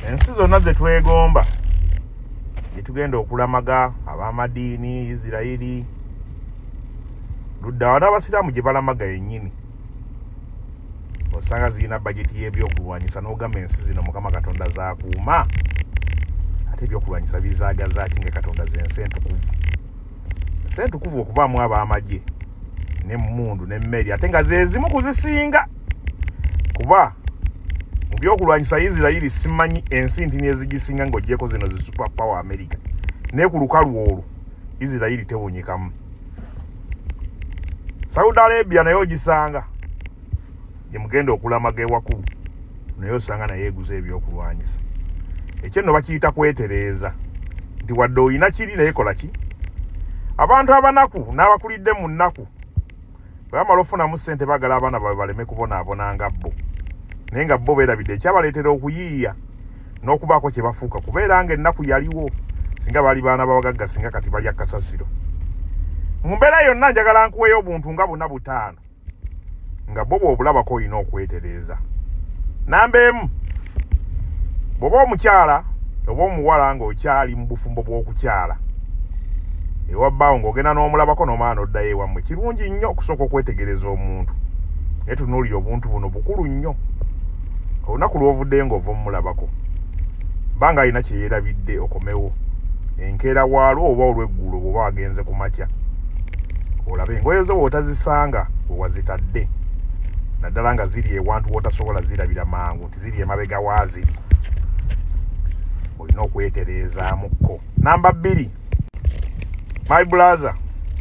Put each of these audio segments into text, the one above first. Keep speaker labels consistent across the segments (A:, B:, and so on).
A: ensi zonna ze twegomba tugenda okulamaga ab'amadiini Isirairi ludda n'abasiraamu gye balamaga yennyini osanga zirina bajeti y'ebyokulwanyisa n'ogamba ensi zino Mukama Katonda zaakuuma ate ebyokulwanyisa bizaagazaaki nga Katonda z'ensi entukuvu okubaamu ab'amagye n'emmundu n'emmeri ate nga ze zimu kuzisinga kuba mu byokulwanyisa Isirairi simanyi ensi ntini ezigisinga ng'ogyeko zino zi super power America ne ku lukalu olwo Isirairi tewonyekamu. Saudi Arabia nayo ogisanga gye mugenda okulamaga ewakulu naye osanga naye eguza ebyokulwanyisa. Ekyo nno bakiyita kwetereeza nti wadde oyina kiri naye kola ki. Abantu abanaku n'abakulidde mu nnaku bwe bamala ofunamu ssente bagala abaana baabwe baleme kubonaabona nga bo naye nga bo beerabidde ekyabaleetera okuyiiya n'okubaako kye bafuuka kubeera nga ennaku yaliwo singa baali baana babagagga singa kati balya kasasiro. Mu mbeera yonna njagala nkuweeyo obuntu nga 4-5 nga bo bw'obulabako olina okwetereeza. Namba emu, bw'oba omukyala oba omuwala ng'okyali mu bufumbo bw'okukyala ewabbaawo ng'ogenda n'omulabako n'omala n'oddayo ewammwe, kirungi nnyo okusooka okwetegereza omuntu naye tunuulira obuntu buno bukulu nnyo. Olunaku lw'ovuddeyo ng'ova omulabako bbanga alina kye yeerabidde okomewo enkeera waalwo oba olw'eggulo bw'oba wagenze ku makya olabe engoye zo bw'otazisanga we wazitadde naddala nga ziri ewantu w'otasobola zirabira mangu nti ziri emabega waaziri olina okwetereezaamuko. Namba 2, my brother,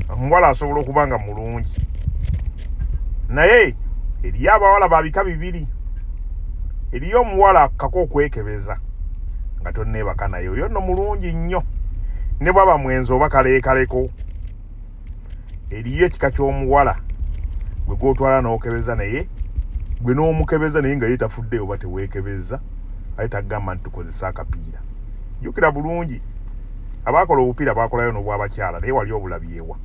A: omuwala asobola okuba nga mulungi naye eriyo abawala ba bika bibiri. Eriyo omuwala akako okwekebeza nga tonneebaka naye oyo nno mulungi nnyo ne bwaba mwenzi oba kaleekaleko. Eriyo ekika ky'omuwala gwe gw'otwala n'okebeza naye gwe n'omukebeza naye nga ye tafudde oba teweekebeza aye tagamba nti tukozesa akapiira. Jjukira bulungi abaakola obupiira baakolayo n'obw'abakyala naye wali obulabyewa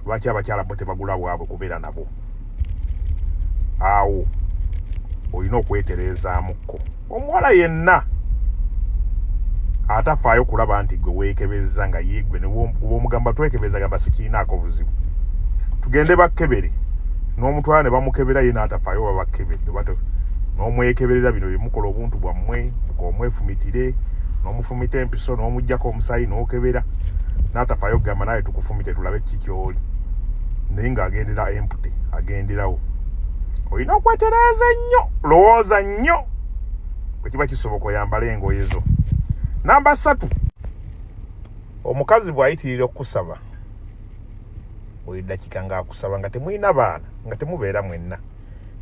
A: lwaki abakyala bo tebagula bwabwe kubeera nabo. Awo olina okwetereezaamuko. Omuwala yenna atafaayo kulaba nti gwe weekebeza nga yeegwe ne bw'omugamba twekebeza gamba sikiinaako buzibu tugende bakkebere n'omutwala ne bamukebera ye n'atafaayo oba bakkebedde n'omwekeberera bino bye mukola obuntu bwammwe omwefumitire n'omufumita empiso n'omuggyako omusaayi n'okebera n'atafaayo kugamba naye tukufumite tulabe ki ky'oli naye ng'agendera empute agenderawo. Olina okwetereeza nnyo, lowooza nnyo bwe kiba kisoboka oyambala engoye zo. Namba 3, omukazi bw'ayitirira okusaba buli ddakiika ng'akusaba nga temulina baana nga temubeera mwenna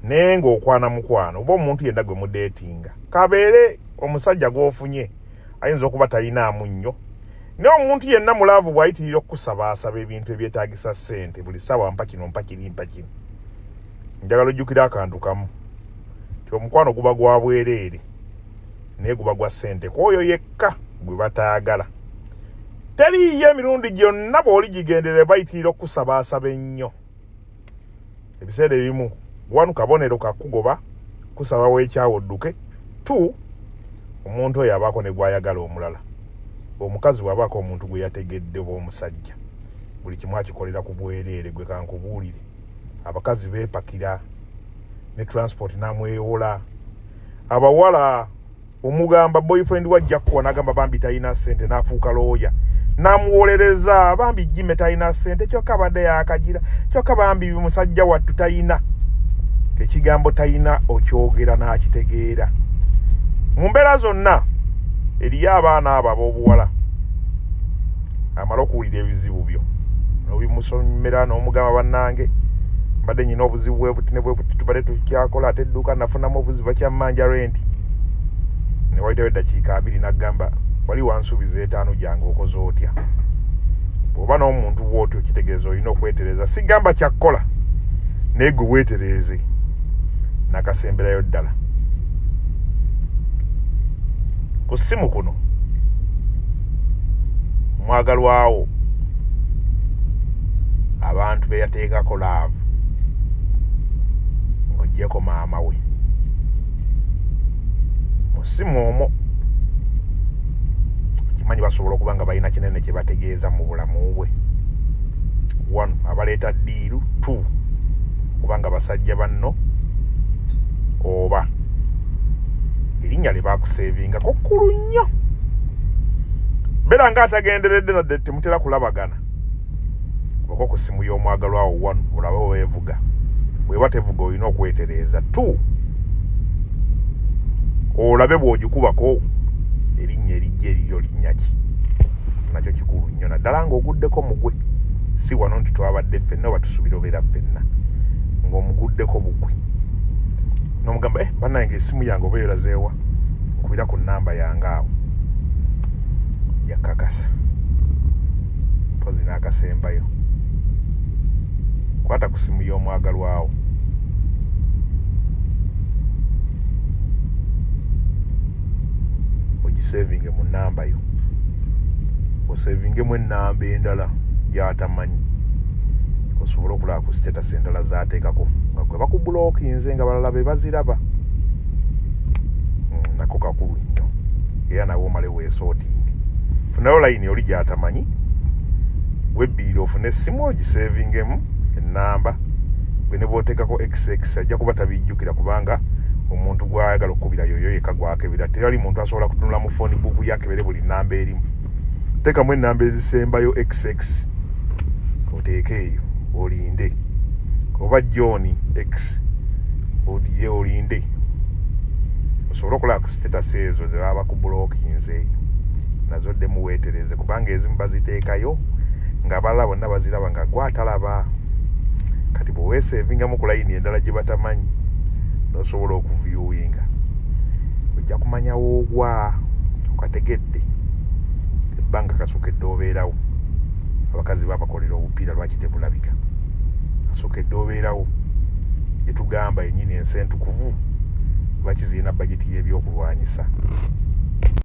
A: naye ng'okwana mukwano oba omuntu yenna gwe mudeetinga kabeere omusajja gw'ofunye ayinza okuba talinaamu nnyo naye omuntu yenna mulaavu bw'ayitirira okusaba asaba ebintu ebyetaagisa ssente buli ssaawa mpa kino mpa kiri mpa kino. Njagala ojjukira akantu kamu ti omukwano guba gwa bwereere naye guba gwa ssente kwoyo yekka gwe bataagala. Teriiyo emirundi gyonna bw'oli gigendere bayitirira okusaba asaba ennyo. Ebiseera ebimu 1 kabonero kakugoba kusaba weekyawo odduke. 2 omuntu oyo abaako ne gwayagala omulala. Omukazi bw'abaako omuntu gwe yategedde oba omusajja buli kimu akikolera ku bwereere. Gwe kankubuulire abakazi beepakira ne transport namwewola. Abawala omugamba boyfriend wajja kuwa n'agamba bambi talina ssente n'afuuka looya namuwolereza bambi Jimmy talina ssente kyokka badde yakagira kyokka bambi musajja wattu talina. Ekigambo talina okyogera n'akitegeera. Mu mbeera zonna eriyo abaana abo ab'obuwala amala okuwulira ebizibu byo n'obimusomera n'omugamba bannange mbadde nyina obuzibu bwe buti ne bwe buti tubadde tukyakola ate edduuka nafunamu obuzibu bakyammanja renti ne wayitawo eddakiika 2 n'agamba wali wansuubiza 5 gyange okoze otya. Bw'oba n'omuntu bw'otyo kitegeeza olina okwetereeza. Sigamba kyakkola naye gwe weetereeze nakasemberayo ddala. Ku ssimu kuno mwagalwawo abantu be yateekako laavu ng'oggyeko maama we mu ssimu omwo kimanyi basobola okuba nga balina kinene kye bategeeza mu bulamu bwe. 1 abaleeta ddiiru. 2 kubanga basajja banno oba erinnya lye baakuseevingako kkulu nnyo. Beera nga atagenderedde nadde temutera kulabagana. Bw'oka ku ssimu y'omwagalwa wo 1 olabe weevuga. Bw'eba tevuga olina okwetereeza. 2 olabe bw'ogikubako erinnya erijja eriryo linnya ki. Nakyo kikulu nnyo naddala ng'oguddeko mugwe. Si wano nti twabadde ffenna oba tusuubira obeera ffenna ng'omuguddeko bugwe. N'omugamba bannange essimu yange oba erazeewa nkubira ku nnamba yange awo yakakasa mpozi n'akasembayo. Kwata ku ssimu y'omwagalwawo ogisevinge mu nnamba yo, osevingemu ennamba endala gy'atamanyi, osobole okulaba ku status endala z'ateekako nga gwe bakubulookinze nga balala be baziraba. Nako kakulu nnyo era nawe omale weesootinge. Funayo layini oli gy'atamanyi, webbirira ofune essimu ogisevingemu ennamba. Gwe ne bw'oteekako XX ajja kuba tabijjukira kubanga omuntu gw'ayagala okukubira yoyo yekka gw'akebera. Tewali muntu asobola kutunula mu phone book yakebere buli nnamba erimu. Teekamu ennamba ezisembayo XX oteeke eyo olinde. Oba John X odije olinde. Osobola okulaba ku status ezo ze baba bakubulookinze nazo ddemu weetereze kubanga ezimu baziteekayo ng'abalala bonna baziraba nga gwatalaba. Kati bwe weesevingamu ku layini endala gye batamanyi n'osobola okuviewinga ojja kumanya woogwa okategedde ebbanga kasookedde obeerawo. Abakazi babakolera obupiira lwaki tebulabika. Kasookedde obeerawo gye tugamba yennyini ensi entukuvu lwaki zirina bageti y'ebyokulwanyisa.